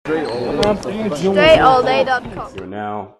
StrayAllDay.com.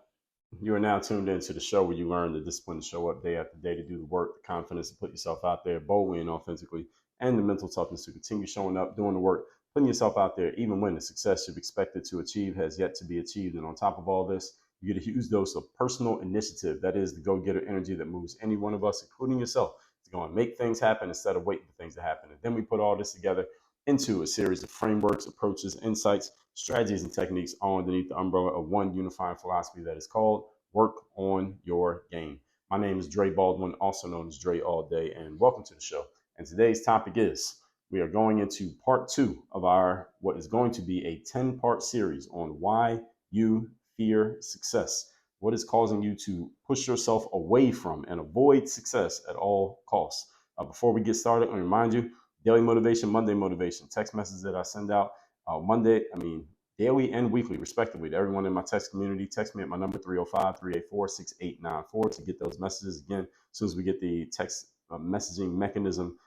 You are now tuned into the show where you learn the discipline to show up day after day, to do the work, the confidence to put yourself out there boldly and authentically, and the mental toughness to continue showing up, doing the work, putting yourself out there, even when the success you've expected to achieve has yet to be achieved. And on top of all this, you get a huge dose of personal initiative. That is the go-getter energy that moves any one of us, including yourself, to go and make things happen instead of waiting for things to happen. And then we put all this together into a series of frameworks, approaches, insights, strategies, and techniques, all underneath the umbrella of one unifying philosophy that is called work on your game. My name is Dre Baldwin, also known as Dre All Day, and welcome to the show. And today's topic is, we are going into part 2 of our what is going to be a 10-part series on why you fear success. What is causing you to push yourself away from and avoid success at all costs? Before we get started, let me remind you, daily motivation, Monday motivation, text messages that I send out daily and weekly, respectively, to everyone in my text community. Text me at my number 305-384-6894 to get those messages. Again, as soon as we get the text messaging mechanism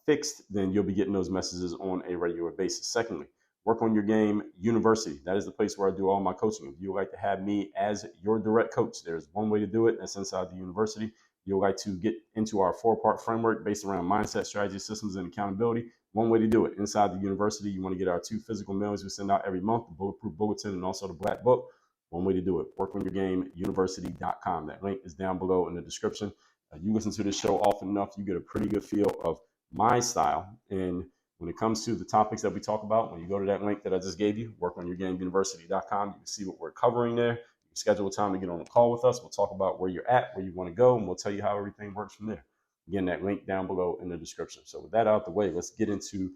fixed, then you'll be getting those messages on a regular basis. Secondly, Work on Your Game University. That is the place where I do all my coaching. If you would like to have me as your direct coach, there's one way to do it. That's inside the university. You'll like to get into our 4-part framework based around mindset, strategy, systems, and accountability. One way to do it. Inside the university, you want to get our 2 physical mailings we send out every month, the Bulletproof Bulletin and also the Black Book. One way to do it. WorkOnYourGameUniversity.com. That link is down below in the description. You listen to this show often enough, you get a pretty good feel of my style. And when it comes to the topics that we talk about, when you go to that link that I just gave you, WorkOnYourGameUniversity.com, you can see what we're covering there. Schedule a time to get on a call with us. We'll talk about where you're at, where you want to go, and we'll tell you how everything works from there. Again, that link down below in the description. So with that out the way, let's get into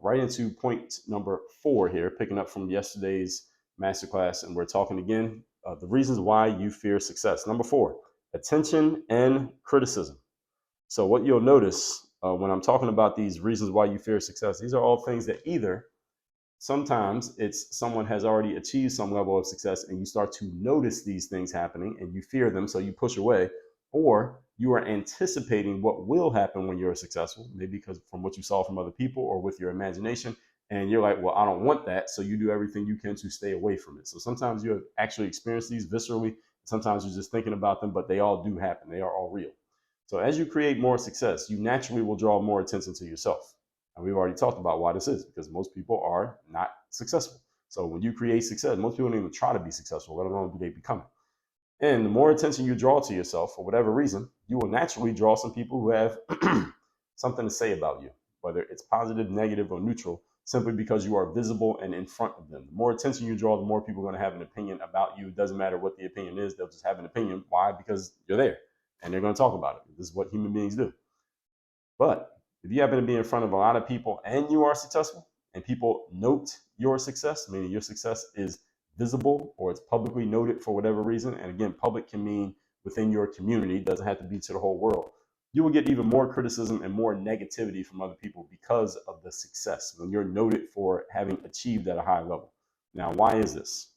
right into point number 4 here, picking up from yesterday's masterclass. And we're talking again, the reasons why you fear success. Number 4, attention and criticism. So what you'll notice when I'm talking about these reasons why you fear success, these are all things that either sometimes it's someone has already achieved some level of success and you start to notice these things happening and you fear them, so you push away, or you are anticipating what will happen when you're successful, maybe because from what you saw from other people or with your imagination, and you're like, well, I don't want that, so you do everything you can to stay away from it. So sometimes you have actually experienced these viscerally, sometimes you're just thinking about them, but they all do happen. They are all real. So as you create more success, you naturally will draw more attention to yourself. And we've already talked about why this is, because most people are not successful. So when you create success, most people don't even try to be successful, let alone do they become it. And the more attention you draw to yourself, for whatever reason, you will naturally draw some people who have something to say about you, whether it's positive, negative, or neutral, simply because you are visible and in front of them. The more attention you draw, the more people are going to have an opinion about you. It doesn't matter what the opinion is, they'll just have an opinion. Why? Because you're there, and they're going to talk about it. This is what human beings do. But if you happen to be in front of a lot of people and you are successful, and people note your success, meaning your success is visible or it's publicly noted for whatever reason, and again, public can mean within your community, it doesn't have to be to the whole world, you will get even more criticism and more negativity from other people because of the success, when you're noted for having achieved at a high level. Now, why is this?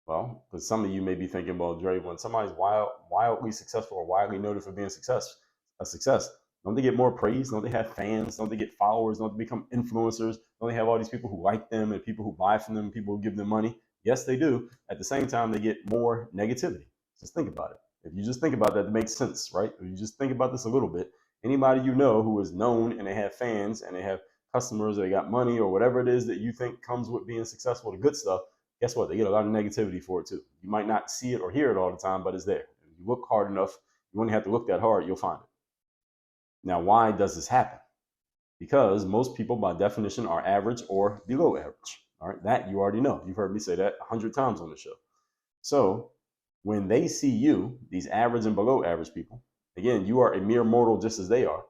Well, because some of you may be thinking, well, Dre, when somebody's wildly successful or widely noted for being a success, don't they get more praise? Don't they have fans? Don't they get followers? Don't they become influencers? Don't they have all these people who like them and people who buy from them and people who give them money? Yes, they do. At the same time, they get more negativity. Just think about it. If you just think about that, it makes sense, right? If you just think about this a little bit, anybody you know who is known and they have fans and they have customers or they got money or whatever it is that you think comes with being successful, the good stuff, guess what? They get a lot of negativity for it too. You might not see it or hear it all the time, but it's there. If you look hard enough, you only have to look that hard, you'll find it. Now, why does this happen? Because most people, by definition, are average or below average. All right, that you already know. You've heard me say that 100 times on the show. So when they see you, these average and below average people, again, you are a mere mortal just as they are,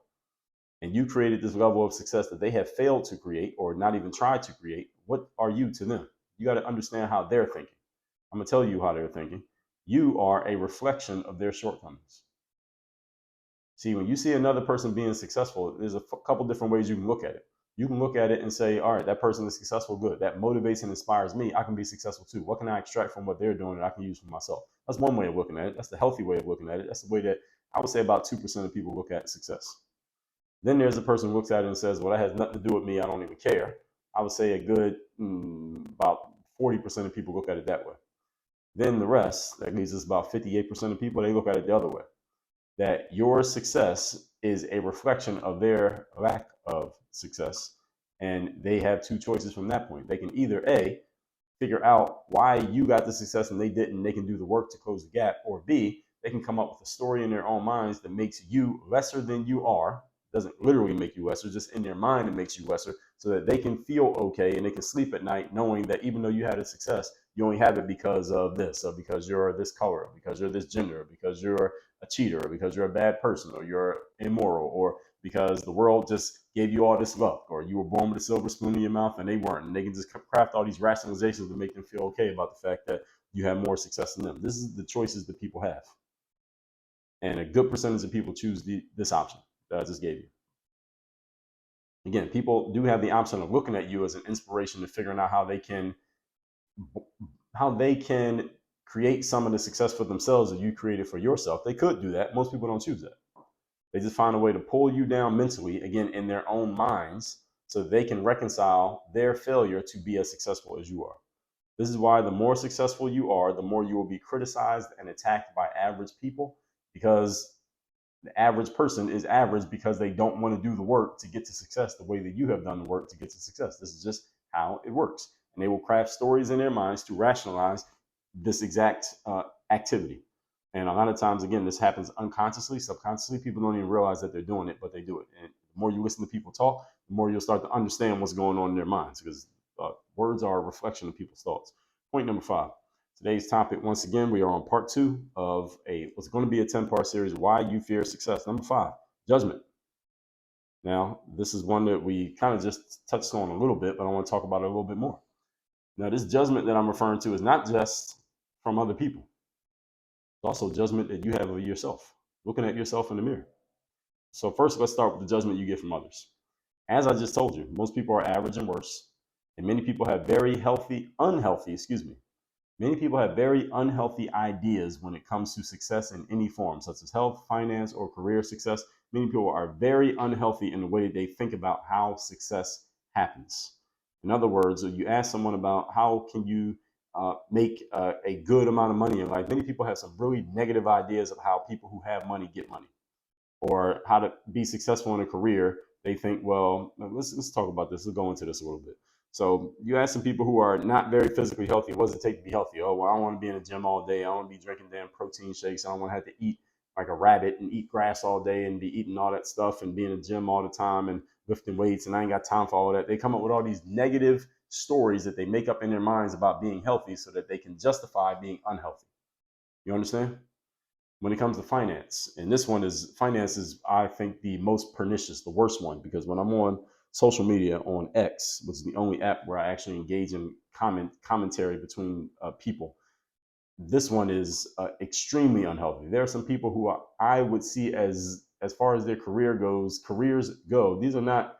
and you created this level of success that they have failed to create or not even tried to create. What are you to them? You got to understand how they're thinking. I'm going to tell you how they're thinking. You are a reflection of their shortcomings. See, when you see another person being successful, there's a couple different ways you can look at it. You can look at it and say, all right, that person is successful, good. That motivates and inspires me. I can be successful too. What can I extract from what they're doing that I can use for myself? That's one way of looking at it. That's the healthy way of looking at it. That's the way that I would say about 2% of people look at success. Then there's a person who looks at it and says, well, that has nothing to do with me. I don't even care. I would say a good about 40% of people look at it that way. Then the rest, that leaves us about 58% of people, they look at it the other way. That your success is a reflection of their lack of success. And they have two choices from that point. They can either A, figure out why you got the success and they didn't, they can do the work to close the gap, or B, they can come up with a story in their own minds that makes you lesser than you are. Doesn't literally make you lesser, just in their mind it makes you lesser, so that they can feel okay and they can sleep at night knowing that even though you had a success, you only have it because of this, or because you're this color, or because you're this gender, or because you're a cheater, or because you're a bad person, or you're immoral, or because the world just gave you all this luck, or you were born with a silver spoon in your mouth and they weren't. And they can just craft all these rationalizations to make them feel okay about the fact that you have more success than them. This is the choices that people have. And a good percentage of people choose this option that I just gave you. Again, people do have the option of looking at you as an inspiration to figuring out how they can create some of the success for themselves that you created for yourself. They could do that. Most people don't choose that. They just find a way to pull you down mentally, again, in their own minds, so they can reconcile their failure to be as successful as you are. This is why the more successful you are, the more you will be criticized and attacked by average people, because the average person is average because they don't want to do the work to get to success the way that you have done the work to get to success. This is just how it works. And they will craft stories in their minds to rationalize this exact activity. And a lot of times, again, this happens unconsciously, subconsciously. People don't even realize that they're doing it, but they do it. And the more you listen to people talk, the more you'll start to understand what's going on in their minds, because words are a reflection of people's thoughts. Point number 5. Today's topic, once again, we are on part 2 of what's going to be a 10-part series, Why You Fear Success. Number 5, judgment. Now, this is one that we kind of just touched on a little bit, but I want to talk about it a little bit more. Now, this judgment that I'm referring to is not just from other people. It's also judgment that you have of yourself, looking at yourself in the mirror. So first, let's start with the judgment you get from others. As I just told you, most people are average and worse, and many people have very Many people have very unhealthy ideas when it comes to success in any form, such as health, finance, or career success. Many people are very unhealthy in the way they think about how success happens. In other words, if you ask someone about how can you make a good amount of money in life, many people have some really negative ideas of how people who have money get money, or how to be successful in a career. They think, well, let's talk about this. Let's go into this a little bit. So you ask some people who are not very physically healthy, what does it take to be healthy? Oh, well, I don't want to be in the gym all day. I don't want to be drinking damn protein shakes. I don't want to have to eat like a rabbit and eat grass all day and be eating all that stuff and be in the gym all the time and lifting weights. And I ain't got time for all that. They come up with all these negative stories that they make up in their minds about being healthy so that they can justify being unhealthy. You understand? When it comes to finance, and finance is, I think, the most pernicious, the worst one, because when I'm on social media on X, which is the only app where I actually engage in commentary between people, this one is extremely unhealthy. There are some people who I would see as far as their careers go. These are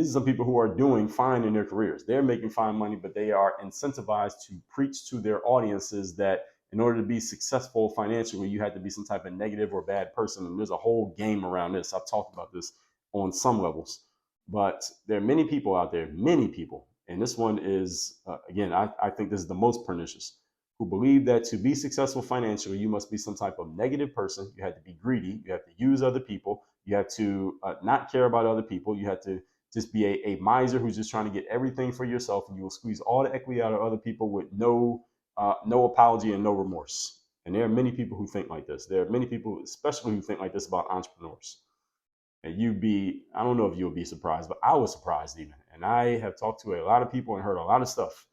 some people who are doing fine in their careers. They're making fine money, but they are incentivized to preach to their audiences that in order to be successful financially, you have to be some type of negative or bad person. And there's a whole game around this. I've talked about this on some levels, but there are many people out there, many people. And this one is, again, I think this is the most pernicious, who believe that to be successful financially, you must be some type of negative person. You have to be greedy. You have to use other people. You have to not care about other people. You have to just be a miser who's just trying to get everything for yourself, and you will squeeze all the equity out of other people with no apology and no remorse. And there are many people who think like this. There are many people, especially who think like this about entrepreneurs. And I don't know if you'll be surprised, but I was surprised even. And I have talked to a lot of people and heard a lot of stuff.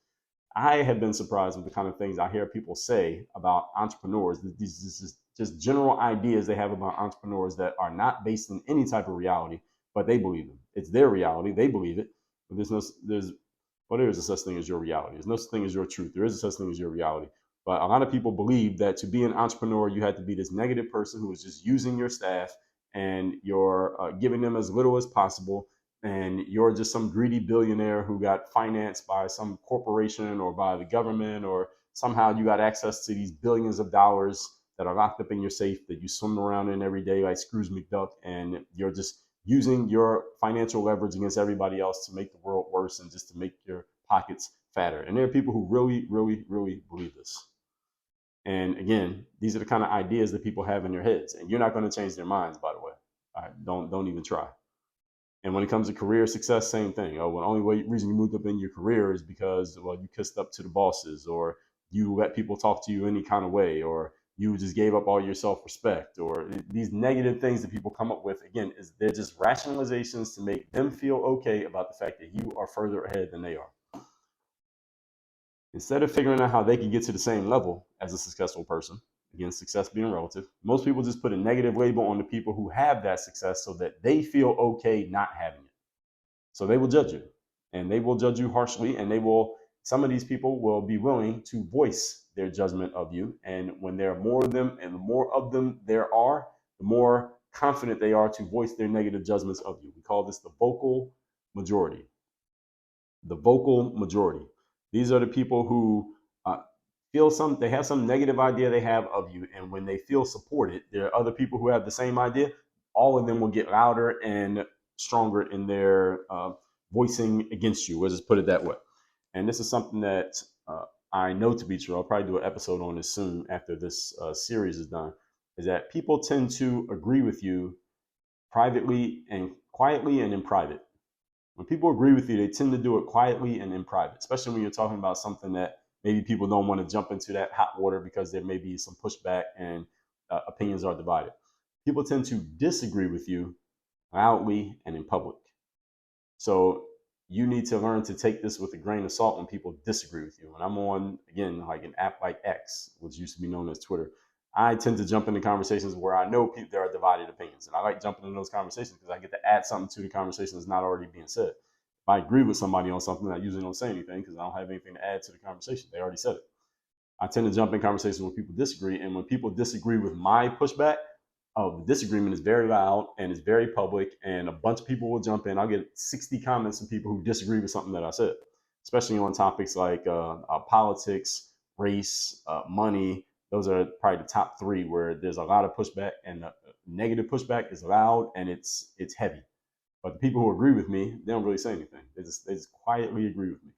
I have been surprised with the kind of things I hear people say about entrepreneurs. These just general ideas they have about entrepreneurs that are not based in any type of reality, but they believe them. It's their reality. They believe it. But there is a such thing as your reality. There's no such thing as your truth. There is a such thing as your reality. But a lot of people believe that to be an entrepreneur, you have to be this negative person who is just using your staff, and you're giving them as little as possible. And you're just some greedy billionaire who got financed by some corporation or by the government, or somehow you got access to these billions of dollars that are locked up in your safe that you swim around in every day like Scrooge McDuck, and you're just using your financial leverage against everybody else to make the world worse and just to make your pockets fatter. And there are people who really, really, really believe this. And again, these are the kind of ideas that people have in their heads, and you're not going to change their minds, by the way. All right, don't even try. And when it comes to career success, same thing. Oh, well, the only reason you moved up in your career is because, well, you kissed up to the bosses, or you let people talk to you any kind of way, or you just gave up all your self-respect, or these negative things that people come up with. Again, is they're just rationalizations to make them feel okay about the fact that you are further ahead than they are. Instead of figuring out how they can get to the same level as a successful person, again, success being relative, most people just put a negative label on the people who have that success so that they feel okay not having it. So they will judge you, and they will judge you harshly, and some of these people will be willing to voice their judgment of you. And when there are more of them, and the more of them there are, the more confident they are to voice their negative judgments of you. We call this the vocal majority. The vocal majority. These are the people who they have some negative idea they have of you, and when they feel supported, there are other people who have the same idea. All of them will get louder and stronger in their voicing against you. Let's just put it that way. And this is something that I know to be true. I'll probably do an episode on this soon after this series is done. Is that people tend to agree with you privately and quietly and in private. When people agree with you, they tend to do it quietly and in private, especially when you're talking about something that maybe people don't want to jump into that hot water because there may be some pushback and opinions are divided. People tend to disagree with you loudly and in public. So you need to learn to take this with a grain of salt when people disagree with you. When I'm on, again, like an app like X, which used to be known as Twitter, I tend to jump into conversations where I know there are divided opinions. And I like jumping into those conversations because I get to add something to the conversation that's not already being said. If I agree with somebody on something, I usually don't say anything because I don't have anything to add to the conversation. They already said it. I tend to jump in conversations where people disagree. And when people disagree with my pushback, the disagreement is very loud and it's very public, and a bunch of people will jump in. I'll get 60 comments from people who disagree with something that I said, especially on topics like politics, race, money. Those are probably the top three where there's a lot of pushback, and the negative pushback is loud and it's heavy. But the people who agree with me, they don't really say anything. They just quietly agree with me.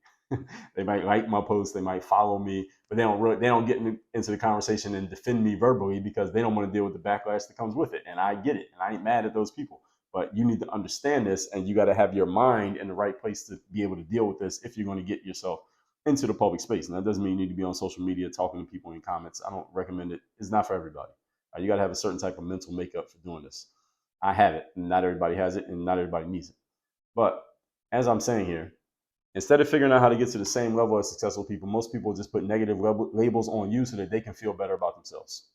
They might like my posts, they might follow me, but they don't get into the conversation and defend me verbally because they don't want to deal with the backlash that comes with it. And I get it, and I ain't mad at those people. But you need to understand this, and you got to have your mind in the right place to be able to deal with this if you're going to get yourself into the public space. And that doesn't mean you need to be on social media talking to people in comments. I don't recommend it. It's not for everybody. You got to have a certain type of mental makeup for doing this. I have it, and not everybody has it, and not everybody needs it. But as I'm saying here, instead of figuring out how to get to the same level as successful people, most people just put negative labels on you so that they can feel better about themselves.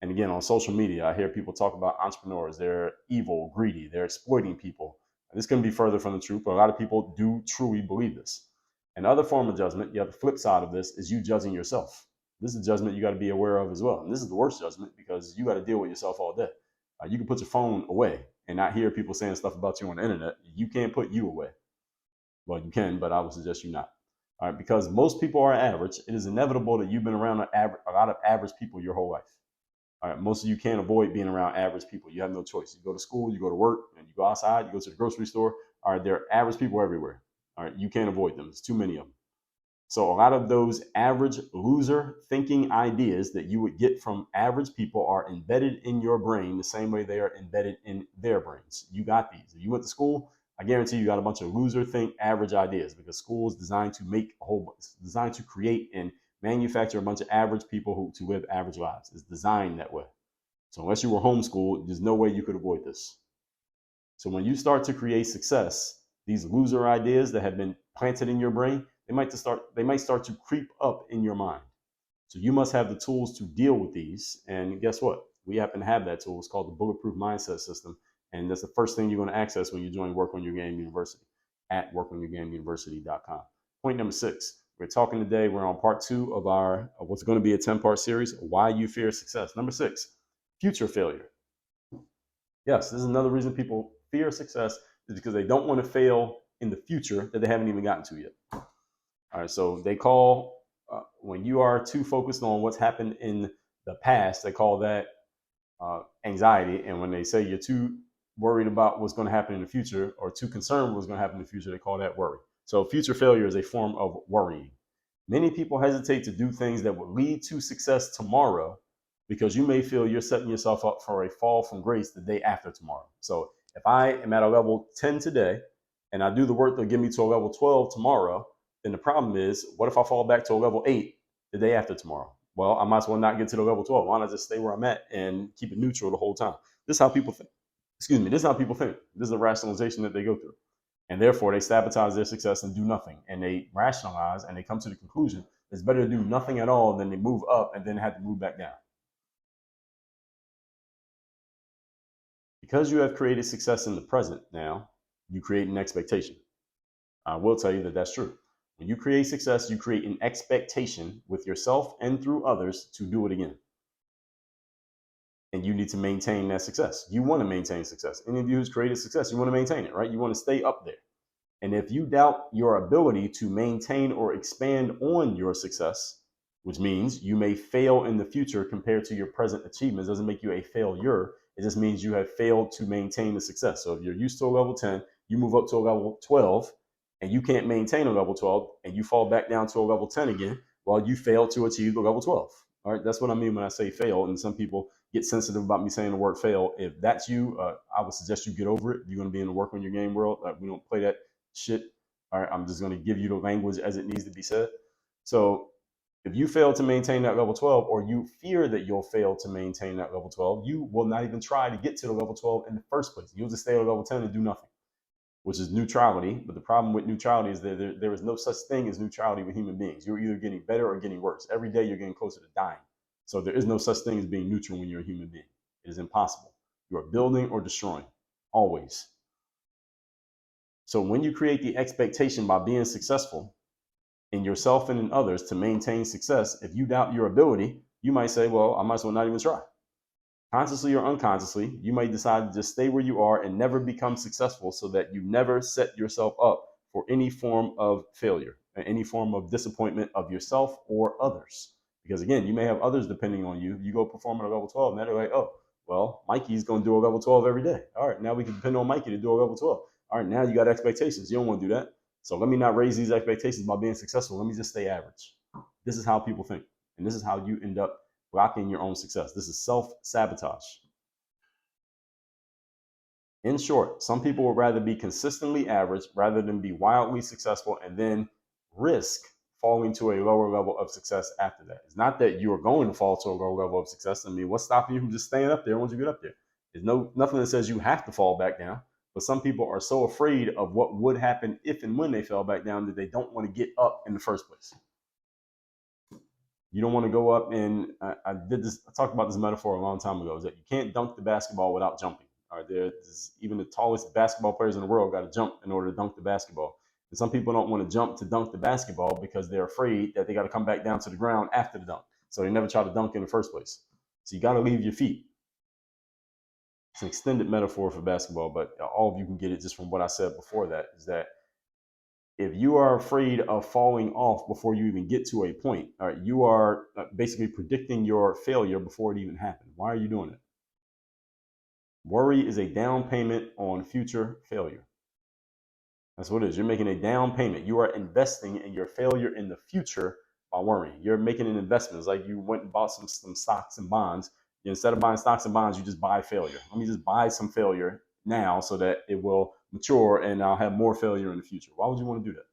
And again, on social media, I hear people talk about entrepreneurs. They're evil, greedy, they're exploiting people. This can be further from the truth, but a lot of people do truly believe this. Another form of judgment, you have the flip side of this, is you judging yourself. This is a judgment you got to be aware of as well. And this is the worst judgment because you got to deal with yourself all day. You can put your phone away and not hear people saying stuff about you on the internet. You can't put you away. Well, you can, but I would suggest you not. All right, because most people are average. It is inevitable that you've been around a lot of average people your whole life. All right, most of you can't avoid being around average people. You have no choice. You go to school, you go to work, and you go outside, you go to the grocery store. All right, there are average people everywhere. All right, you can't avoid them. There's too many of them. So a lot of those average loser thinking ideas that you would get from average people are embedded in your brain the same way they are embedded in their brains. You got these. If you went to school, I guarantee you got a bunch of loser think average ideas because school is designed to create and manufacture a bunch of average people to live average lives. It's designed that way. So unless you were homeschooled, there's no way you could avoid this. So when you start to create success, these loser ideas that have been planted in your brain, they might start to creep up in your mind. So you must have the tools to deal with these. And guess what? We happen to have that tool. It's called the Bulletproof Mindset System. And that's the first thing you're going to access when you join Work on Your Game University at workonyourgameuniversity.com. Point number 6. We're talking today. We're on part 2 of what's going to be a 10-part series, Why You Fear Success. Number 6, future failure. Yes, this is another reason people fear success is because they don't want to fail in the future that they haven't even gotten to yet. All right, so they call, when you are too focused on what's happened in the past, they call that anxiety. And when they say you're too worried about what's going to happen in the future or too concerned with what's going to happen in the future, they call that worry. So future failure is a form of worrying. Many people hesitate to do things that will lead to success tomorrow because you may feel you're setting yourself up for a fall from grace the day after tomorrow. So if I am at a level 10 today and I do the work that'll get me to a level 12 tomorrow, then the problem is, what if I fall back to a level 8 the day after tomorrow? Well, I might as well not get to the level 12. Why not just stay where I'm at and keep it neutral the whole time? This is how people think. This is how people think. This is a rationalization that they go through. And therefore, they sabotage their success and do nothing. And they rationalize and they come to the conclusion it's better to do nothing at all than they move up and then have to move back down. Because you have created success in the present now, you create an expectation. I will tell you that that's true. When you create success, you create an expectation with yourself and through others to do it again. And you need to maintain that success. You want to maintain success. Any of you who's created success, you want to maintain it, right? You want to stay up there. And if you doubt your ability to maintain or expand on your success, which means you may fail in the future compared to your present achievements, doesn't make you a failure. It just means you have failed to maintain the success. So if you're used to a level 10, you move up to a level 12 and you can't maintain a level 12 and you fall back down to a level 10 again, well, you failed to achieve the level 12. All right, that's what I mean when I say fail. And some people get sensitive about me saying the word fail. If that's you, I would suggest you get over it. You're going to be in the work on your game world. We don't play that shit. All right, I'm just going to give you the language as it needs to be said. So if you fail to maintain that level 12, or you fear that you'll fail to maintain that level 12, you will not even try to get to the level 12 in the first place. You'll just stay at level 10 and do nothing, which is neutrality. But the problem with neutrality is that there is no such thing as neutrality with human beings. You're either getting better or getting worse. Every day you're getting closer to dying. So there is no such thing as being neutral when you're a human being. It is impossible. You are building or destroying, always. So when you create the expectation by being successful in yourself and in others to maintain success, if you doubt your ability, you might say, well, I might as well not even try. Consciously or unconsciously, you might decide to just stay where you are and never become successful so that you never set yourself up for any form of failure, any form of disappointment of yourself or others. Because again, you may have others depending on you. You go perform at a level 12 and they're like, oh, well, Mikey's going to do a level 12 every day. All right, now we can depend on Mikey to do a level 12. All right, now you got expectations. You don't want to do that. So let me not raise these expectations by being successful. Let me just stay average. This is how people think. And this is how you end up blocking your own success. This is self-sabotage. In short, some people would rather be consistently average rather than be wildly successful and then risk falling to a lower level of success after that. It's not that you are going to fall to a lower level of success. I mean, what's stopping you from just staying up there once you get up there? There's nothing that says you have to fall back down. But some people are so afraid of what would happen if and when they fell back down that they don't want to get up in the first place. You don't want to go up and I talked about this metaphor a long time ago, is that you can't dunk the basketball without jumping. All right, even the tallest basketball players in the world got to jump in order to dunk the basketball. And some people don't want to jump to dunk the basketball because they're afraid that they got to come back down to the ground after the dunk. So they never try to dunk in the first place. So you got to leave your feet. It's an extended metaphor for basketball, but all of you can get it just from what I said before that, is that if you are afraid of falling off before you even get to a point, all right, you are basically predicting your failure before it even happened. Why are you doing it? Worry is a down payment on future failure. That's what it is. You're making a down payment. You are investing in your failure in the future by worrying. You're making an investment. It's like you went and bought some stocks and bonds. Instead of buying stocks and bonds, you just buy failure. Let me just buy some failure now so that it will mature and I'll have more failure in the future. Why would you want to do that?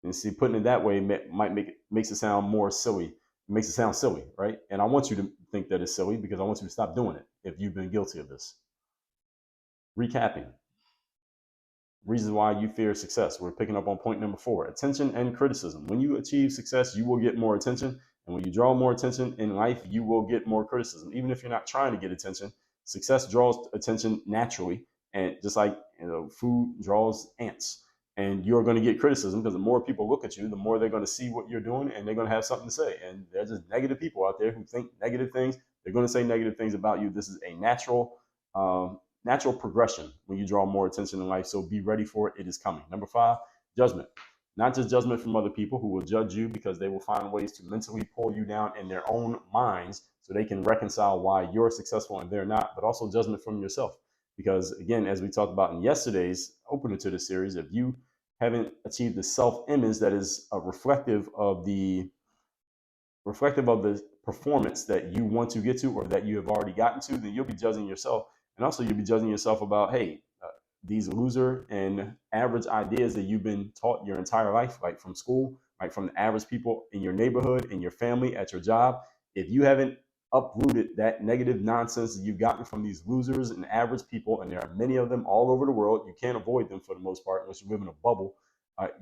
And see, putting it that way makes it sound more silly. It makes it sound silly, right? And I want you to think that it's silly because I want you to stop doing it if you've been guilty of this. Recapping. Reasons why you fear success. We're picking up on point number 4, attention and criticism. When you achieve success, you will get more attention. And when you draw more attention in life, you will get more criticism. Even if you're not trying to get attention, success draws attention naturally. And just like food draws ants. And you're going to get criticism because the more people look at you, the more they're going to see what you're doing and they're going to have something to say. And there's just negative people out there who think negative things. They're going to say negative things about you. This is a natural progression when you draw more attention in life. So be ready for it. It is coming. Number 5, judgment. Not just judgment from other people who will judge you because they will find ways to mentally pull you down in their own minds so they can reconcile why you're successful and they're not, but also judgment from yourself. Because again, as we talked about in yesterday's opener to this series, if you haven't achieved the self-image that is reflective of the performance that you want to get to or that you have already gotten to, then you'll be judging yourself. And also you'll be judging yourself about, hey, these loser and average ideas that you've been taught your entire life, like from school, like from the average people in your neighborhood, in your family, at your job. If you haven't uprooted that negative nonsense that you've gotten from these losers and average people, and there are many of them all over the world, you can't avoid them for the most part unless you live in a bubble.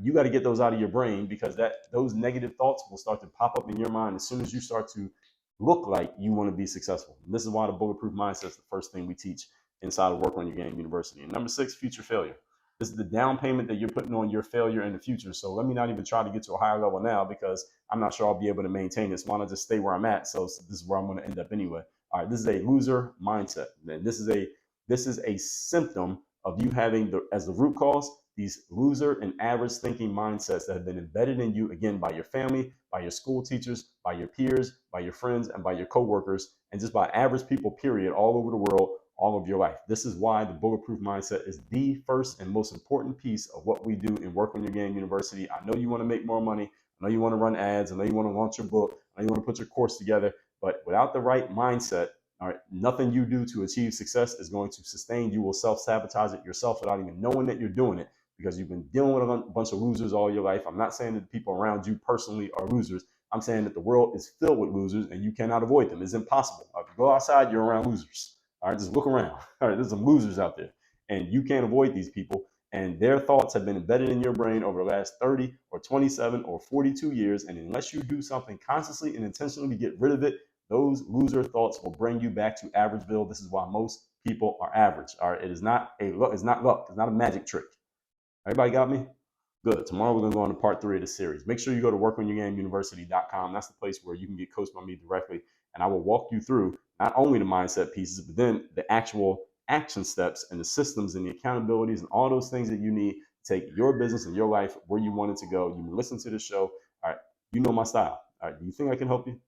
You got to get those out of your brain, because those negative thoughts will start to pop up in your mind as soon as you start to look like you want to be successful. And this is why the bulletproof mindset is the first thing we teach inside of Work on Your Game University. And number 6, future failure. This is the down payment that you're putting on your failure in the future. So let me not even try to get to a higher level now, because I'm not sure I'll be able to maintain this. Why not just stay where I'm at? So this is where I'm going to end up anyway. All right, this is a loser mindset. And this is a symptom of you having as the root cause these loser and average thinking mindsets that have been embedded in you, again, by your family, by your school teachers, by your peers, by your friends, and by your coworkers, and just by average people, period, all over the world, all of your life. This is why the bulletproof mindset is the first and most important piece of what we do in Work on Your Game University. I know you want to make more money. I know you want to run ads. I know you want to launch your book. I know you want to put your course together. But without the right mindset, all right, nothing you do to achieve success is going to sustain. You will self-sabotage it yourself without even knowing that you're doing it, because you've been dealing with a bunch of losers all your life. I'm not saying that the people around you personally are losers. I'm saying that the world is filled with losers and you cannot avoid them. It's impossible. If you go outside, you're around losers. All right, just look around. All right, there's some losers out there, and you can't avoid these people. And their thoughts have been embedded in your brain over the last 30 or 27 or 42 years. And unless you do something consciously and intentionally to get rid of it, those loser thoughts will bring you back to Averageville. This is why most people are average. All right, it's not luck. It's not a magic trick. Everybody got me? Good. Tomorrow we're going to go on to part 3 of the series. Make sure you go to workonyourgameuniversity.com. That's the place where you can get coached by me directly. And I will walk you through not only the mindset pieces, but then the actual action steps and the systems and the accountabilities and all those things that you need to take your business and your life where you want it to go. You can listen to the show. All right. You know my style. All right. Do you think I can help you?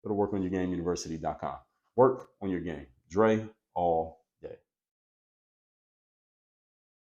Go to workonyourgameuniversity.com. Work on your game. Dre, all